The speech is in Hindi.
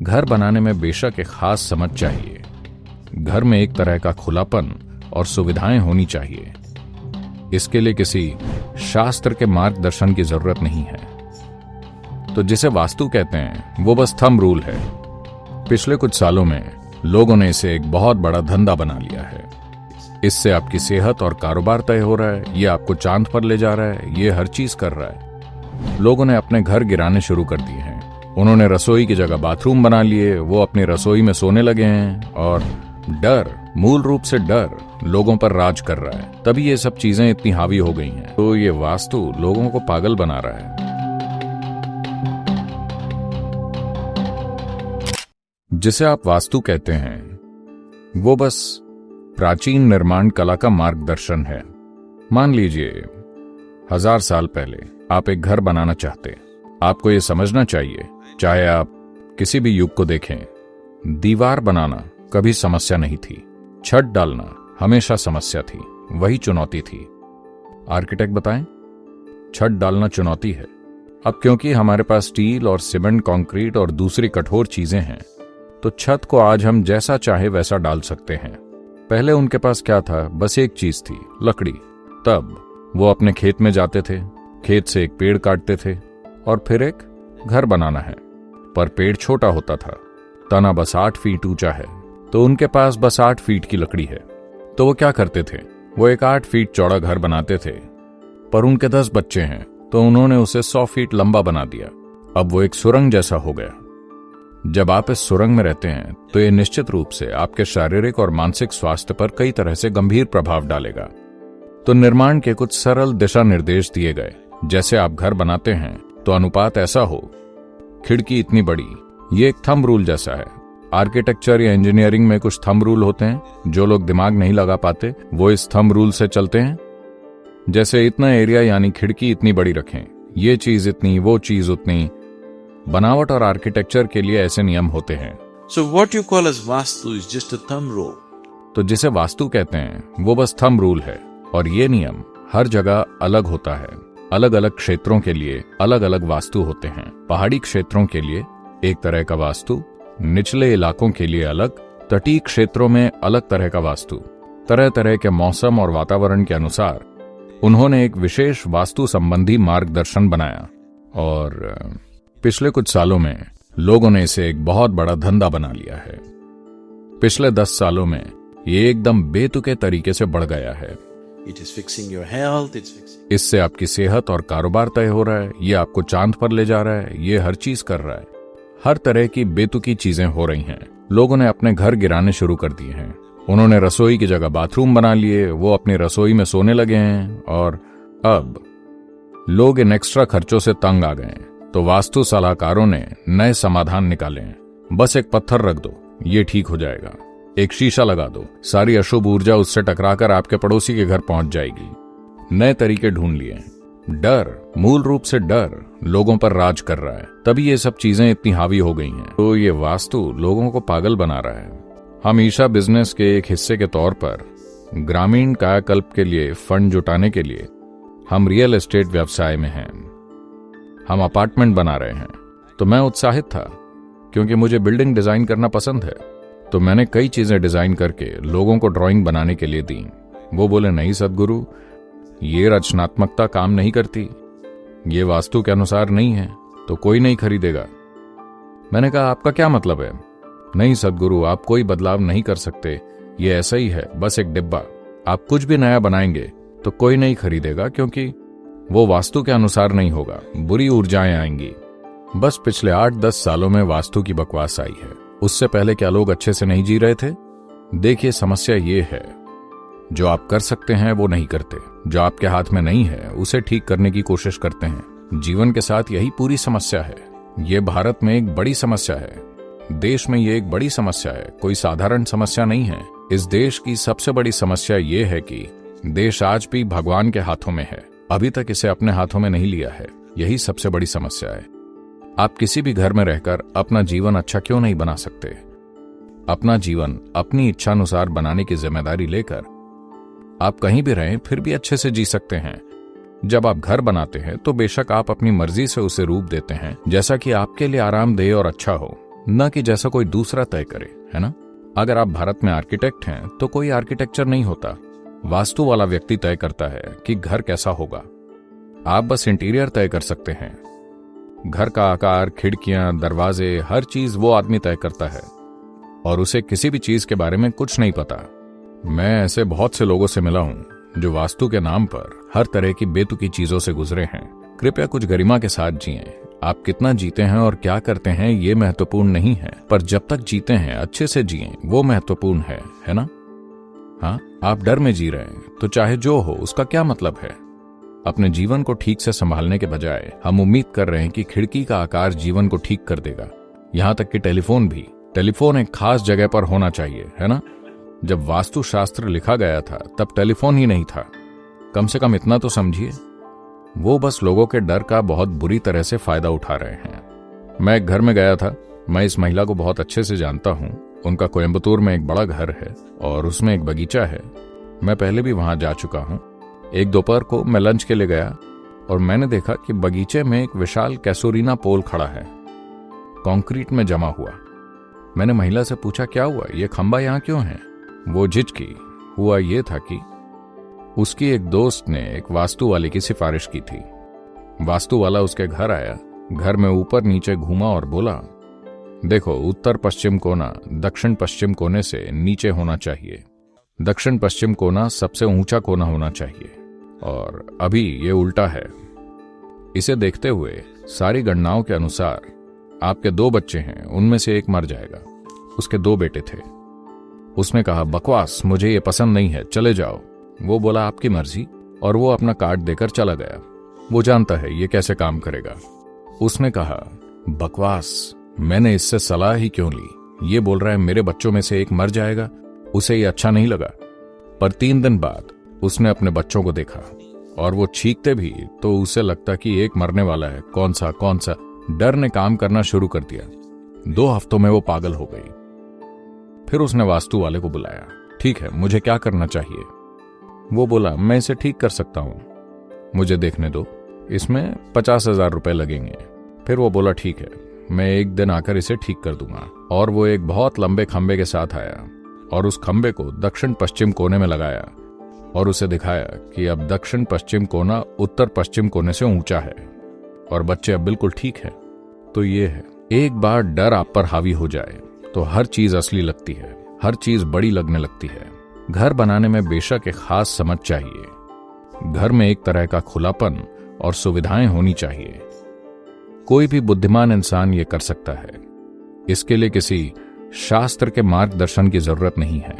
घर बनाने में बेशक एक खास समझ चाहिए। घर में एक तरह का खुलापन और सुविधाएं होनी चाहिए। इसके लिए किसी शास्त्र के मार्गदर्शन की जरूरत नहीं है। तो जिसे वास्तु कहते हैं वो बस थंब रूल है। पिछले कुछ सालों में लोगों ने इसे एक बहुत बड़ा धंधा बना लिया है। इससे आपकी सेहत और कारोबार तय हो रहा है, ये आपको चांद पर ले जा रहा है, ये हर चीज कर रहा है। लोगों ने अपने घर गिराने शुरू कर दिए हैं। उन्होंने रसोई की जगह बाथरूम बना लिए, वो अपनी रसोई में सोने लगे हैं और डर, मूल रूप से डर लोगों पर राज कर रहा है। तभी ये सब चीजें इतनी हावी हो गई हैं। तो ये वास्तु लोगों को पागल बना रहा है। जिसे आप वास्तु कहते हैं वो बस प्राचीन निर्माण कला का मार्गदर्शन है। मान लीजिए 1000 साल पहले आप एक घर बनाना चाहते। आपको ये समझना चाहिए, चाहे आप किसी भी युग को देखें, दीवार बनाना कभी समस्या नहीं थी। छत डालना हमेशा समस्या थी, वही चुनौती थी। आर्किटेक्ट बताएं, छत डालना चुनौती है। अब क्योंकि हमारे पास स्टील और सीमेंट, कंक्रीट और दूसरी कठोर चीजें हैं, तो छत को आज हम जैसा चाहे वैसा डाल सकते हैं। पहले उनके पास क्या था? बस एक चीज थी, लकड़ी। तब वो अपने खेत में जाते थे, खेत से एक पेड़ काटते थे और फिर एक घर बनाना है। पर पेड़ छोटा होता था, तना बस 8 फीट ऊंचा है, तो उनके पास बस 8 फीट की लकड़ी है। तो वो क्या करते थे? वो एक 8 फीट चौड़ा घर बनाते थे। पर उनके 10 बच्चे हैं, तो उन्होंने उसे 100 फीट लंबा बना दिया। अब वो एक सुरंग जैसा हो गया। जब आप इस सुरंग में रहते हैं तो ये निश्चित रूप से आपके शारीरिक और मानसिक स्वास्थ्य पर कई तरह से गंभीर प्रभाव डालेगा। तो निर्माण के कुछ सरल दिशा निर्देश दिए गए। जैसे आप घर बनाते हैं तो अनुपात ऐसा हो, खिड़की इतनी बड़ी। ये एक थंब रूल जैसा है। आर्किटेक्चर या इंजीनियरिंग में कुछ थंब रूल होते हैं। जो लोग दिमाग नहीं लगा पाते वो इस थंब रूल से चलते हैं। जैसे इतना एरिया यानी खिड़की इतनी बड़ी रखें, ये चीज इतनी, वो चीज उतनी। बनावट और आर्किटेक्चर के लिए ऐसे नियम होते हैं। So what you call as vastu is just a thumb rule. तो जिसे वास्तु कहते हैं वो बस थंब रूल है। और ये नियम हर जगह अलग होता है। अलग अलग क्षेत्रों के लिए अलग अलग वास्तु होते हैं। पहाड़ी क्षेत्रों के लिए एक तरह का वास्तु, निचले इलाकों के लिए अलग, तटीय क्षेत्रों में अलग तरह का वास्तु। तरह तरह के मौसम और वातावरण के अनुसार उन्होंने एक विशेष वास्तु संबंधी मार्गदर्शन बनाया। और पिछले कुछ सालों में लोगों ने इसे एक बहुत बड़ा धंधा बना लिया है। पिछले 10 सालों में ये एकदम बेतुके तरीके से बढ़ गया है। It is fixing your health, it's fixing... इससे आपकी सेहत और कारोबार तय हो रहा है, ये आपको चांद पर ले जा रहा है, ये हर चीज कर रहा है। हर तरह की बेतुकी चीजें हो रही हैं। लोगों ने अपने घर गिराने शुरू कर दिए हैं। उन्होंने रसोई की जगह बाथरूम बना लिए, वो अपनी रसोई में सोने लगे हैं और अब लोग इन एक्स्ट्रा खर्चों से तंग आ गए हैं। तो वास्तु सलाहकारों ने नए समाधान निकाले हैं। बस एक पत्थर रख दो, ये ठीक हो जाएगा। एक शीशा लगा दो, सारी अशुभ ऊर्जा उससे टकराकर आपके पड़ोसी के घर पहुंच जाएगी। नए तरीके ढूंढ लिए। डर, मूल रूप से डर लोगों पर राज कर रहा है। तभी ये सब चीजें इतनी हावी हो गई हैं। तो ये वास्तु लोगों को पागल बना रहा है। हमेशा बिजनेस के एक हिस्से के तौर पर ग्रामीण कायाकल्प के लिए फंड जुटाने के लिए हम रियल एस्टेट व्यवसाय में हैं। हम अपार्टमेंट बना रहे हैं। तो मैं उत्साहित था क्योंकि मुझे बिल्डिंग डिजाइन करना पसंद है। तो मैंने कई चीजें डिजाइन करके लोगों को ड्राइंग बनाने के लिए दी। वो बोले, नहीं सदगुरु, ये रचनात्मकता काम नहीं करती, ये वास्तु के अनुसार नहीं है, तो कोई नहीं खरीदेगा। मैंने कहा, आपका क्या मतलब है? नहीं सदगुरु, आप कोई बदलाव नहीं कर सकते, ये ऐसा ही है, बस एक डिब्बा। आप कुछ भी नया बनाएंगे तो कोई नहीं खरीदेगा क्योंकि वो वास्तु के अनुसार नहीं होगा, बुरी ऊर्जाएं आएंगी। बस पिछले 8-10 सालों में वास्तु की बकवास आई है। उससे पहले क्या लोग अच्छे से नहीं जी रहे थे? देखिए, समस्या ये है, जो आप कर सकते हैं वो नहीं करते, जो आपके हाथ में नहीं है उसे ठीक करने की कोशिश करते हैं। जीवन के साथ यही पूरी समस्या है। ये भारत में एक बड़ी समस्या है, देश में ये एक बड़ी समस्या है, कोई साधारण समस्या नहीं है। इस देश की सबसे बड़ी समस्या ये है कि देश आज भी भगवान के हाथों में है, अभी तक इसे अपने हाथों में नहीं लिया है। यही सबसे बड़ी समस्या है। आप किसी भी घर में रहकर अपना जीवन अच्छा क्यों नहीं बना सकते? अपना जीवन अपनी इच्छानुसार बनाने की जिम्मेदारी लेकर आप कहीं भी रहें फिर भी अच्छे से जी सकते हैं। जब आप घर बनाते हैं तो बेशक आप अपनी मर्जी से उसे रूप देते हैं जैसा कि आपके लिए आरामदेह और अच्छा हो। न कि जैसा कोई दूसरा तय करे, है ना। अगर आप भारत में आर्किटेक्ट हैं तो कोई आर्किटेक्चर नहीं होता, वास्तु वाला व्यक्ति तय करता है कि घर कैसा होगा। आप बस इंटीरियर तय कर सकते हैं। घर का आकार, खिड़कियां, दरवाजे, हर चीज वो आदमी तय करता है और उसे किसी भी चीज के बारे में कुछ नहीं पता। मैं ऐसे बहुत से लोगों से मिला हूं जो वास्तु के नाम पर हर तरह की बेतुकी चीजों से गुजरे हैं। कृपया कुछ गरिमा के साथ जिएं। आप कितना जीते हैं और क्या करते हैं ये महत्वपूर्ण नहीं है, पर जब तक जीते हैं अच्छे से जिएं, वो महत्वपूर्ण है ना। हाँ, आप डर में जी रहे हैं तो चाहे जो हो उसका क्या मतलब है। अपने जीवन को ठीक से संभालने के बजाय हम उम्मीद कर रहे हैं कि खिड़की का आकार जीवन को ठीक कर देगा। यहां तक कि टेलीफोन भी। टेलीफोन एक खास जगह पर होना चाहिए, है ना। जब वास्तुशास्त्र लिखा गया था तब टेलीफोन ही नहीं था। कम से कम इतना तो समझिए। वो बस लोगों के डर का बहुत बुरी तरह से फायदा उठा रहे हैं। मैं एक घर में गया था। मैं इस महिला को बहुत अच्छे से जानता हूं। उनका कोयम्बतूर में एक बड़ा घर है और उसमें एक बगीचा है। मैं पहले भी वहां जा चुका हूं। एक दोपहर को मैं लंच के लिए गया और मैंने देखा कि बगीचे में एक विशाल कैसोरीना पोल खड़ा है, कंक्रीट में जमा हुआ। मैंने महिला से पूछा, क्या हुआ, ये खंबा यहां क्यों है। वो झिझकी। हुआ ये था कि उसकी एक दोस्त ने एक वास्तु वाले की सिफारिश की थी। वास्तु वाला उसके घर आया, घर में ऊपर नीचे घूमा और बोला, देखो उत्तर पश्चिम कोना दक्षिण पश्चिम कोने से नीचे होना चाहिए। दक्षिण पश्चिम कोना सबसे ऊंचा कोना होना चाहिए और अभी ये उल्टा है। इसे देखते हुए सारी गणनाओं के अनुसार आपके 2 बच्चे हैं, उनमें से एक मर जाएगा। उसके 2 बेटे थे। उसने कहा, बकवास, मुझे ये पसंद नहीं है, चले जाओ। वो बोला, आपकी मर्जी, और वो अपना कार्ड देकर चला गया। वो जानता है ये कैसे काम करेगा। उसने कहा, बकवास, मैंने इससे सलाह ही क्यों ली। ये बोल रहा है मेरे बच्चों में से एक मर जाएगा। उसे ये अच्छा नहीं लगा। पर 3 दिन बाद उसने अपने बच्चों को देखा और वो चीखते भी तो उसे लगता कि एक मरने वाला है। कौन सा। डर ने काम करना शुरू कर दिया। 2 हफ्तों में वो पागल हो गई। फिर उसने वास्तु वाले को बुलाया। ठीक है, मुझे क्या करना चाहिए। वो बोला, मैं इसे ठीक कर सकता हूं, मुझे देखने दो, इसमें 50,000 रुपए लगेंगे। फिर वो बोला, ठीक है, मैं एक दिन आकर इसे ठीक कर दूंगा। और वो एक बहुत लंबे खंबे के साथ आया और उस खंबे को दक्षिण पश्चिम कोने में लगाया और उसे दिखाया कि अब दक्षिण पश्चिम कोना उत्तर पश्चिम कोने से ऊंचा है और बच्चे अब बिल्कुल ठीक हैं। तो ये है, एक बार डर आप पर हावी हो जाए तो हर चीज असली लगती है, हर चीज बड़ी लगने लगती है। घर बनाने में बेशक एक खास समझ चाहिए। घर में एक तरह का खुलापन और सुविधाएं होनी चाहिए। कोई भी बुद्धिमान इंसान ये कर सकता है। इसके लिए किसी शास्त्र के मार्गदर्शन की जरूरत नहीं है।